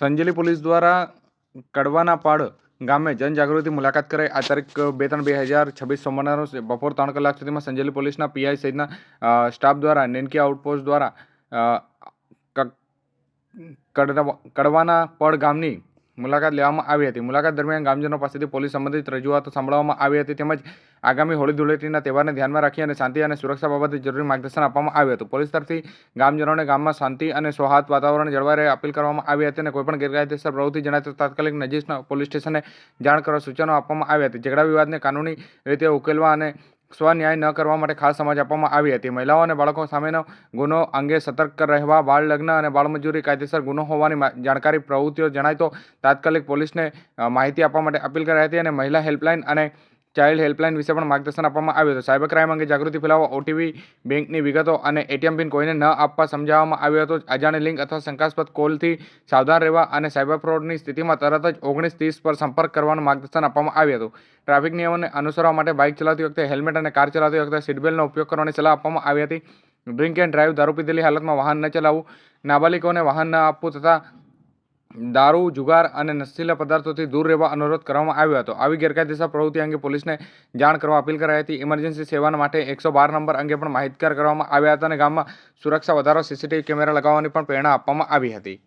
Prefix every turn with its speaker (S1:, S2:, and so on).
S1: Sanjeli police દ્વારા કડવાના પાડ ગામે જનજાગૃતિ મુલાકાત કરાઈ। આ તારીખ 2-3-2026 સોમવારના રોજ બપોર 3 કલાક સુધીમાં સંજેલી પોલીસના પીઆઈ સહિતના સ્ટાફ દ્વારા નેનકી આઉટપોસ્ટ દ્વારા કડવાના પડ ગામની મુલાકાત લેવામાં આવી હતી। મુલાકાત દરમિયાન ગામજનો પાસેથી પોલીસ સંબંધિત રજૂઆતો સાંભળવામાં આવી હતી તેમજ આગામી હોળી ધૂળેટીના તહેવારને ધ્યાનમાં રાખી અને શાંતિ અને સુરક્ષા બાબતે જરૂરી માર્ગદર્શન આપવામાં આવ્યું હતું। પોલીસ તરફથી ગામજનોને ગામમાં શાંતિ અને સૌહાર્દ વાતાવરણ જળવાઈ રહે અપીલ કરવામાં આવી હતી અને કોઈપણ ગેરકાયદેસર પ્રવૃત્તિ જણાય તો તાત્કાલિક નજીકના પોલીસ સ્ટેશને જાણ કરવા સૂચનો આપવામાં આવ્યા હતા। ઝઘડા વિવાદને કાનૂની રીતે ઉકેલવા અને સ્વન્યાય ન કરવા માટે ખાસ સમજ આપવામાં આવી હતી। મહિલાઓ અને બાળકો સામેનો ગુનો અંગે સતર્ક રહેવા, બાળ લગ્ન અને બાળમજૂરી કાયદેસર ગુનો હોવાની જાણકારી પ્રવૃત્તિઓ જણાય તો તાત્કાલિક પોલીસને માહિતી આપવા માટે અપીલ કરાઈ હતી અને મહિલા હેલ્પલાઇન અને ચાઇલ્ડ હેલ્પલાઇન વિશે પણ માર્ગદર્શન આપવામાં આવ્યું હતું। સાયબર ક્રાઇમ અંગે જાગૃતિ ફેલાવવા ઓટીપી, બેંકની વિગતો અને એટીએમ પિન કોઈને ન આપવા સમજાવવામાં આવ્યું હતું। અજાણી લિંક અથવા શંકાસ્પદ કોલથી સાવધાન રહેવા અને સાયબર ફ્રોડની સ્થિતિમાં તરત જ 1930 પર સંપર્ક કરવાનું માર્ગદર્શન આપવામાં આવ્યું હતું। ટ્રાફિક નિયમોને અનુસરવા માટે બાઇક ચલાવતી વખતે હેલ્મેટ અને કાર ચલાવતી વખતે સીટબેલ્ટનો ઉપયોગ કરવાની સલાહ આપવામાં આવી હતી। ડ્રિંક એન્ડ ડ્રાઈવ, દારૂ પીધેલી હાલતમાં વાહન ન ચલાવવું, નાબાલિગોને વાહન ન આપવું તથા દારૂ, જુગાર અને નશીલા પદાર્થોથી દૂર રહેવા અનુરોધ કરવામાં આવ્યો હતો। આવી ગેરકાયદેસર પ્રવૃત્તિ અંગે પોલીસને જાણ કરવા અપીલ કરાઈ હતી। ઇમરજન્સી સેવા માટે 112 નંબર અંગે પણ માહિતગાર કરવામાં આવ્યા હતા અને ગામમાં સુરક્ષા વધારવા સીસીટીવી કેમેરા લગાવવાની પણ પ્રેરણા આપવામાં આવી હતી।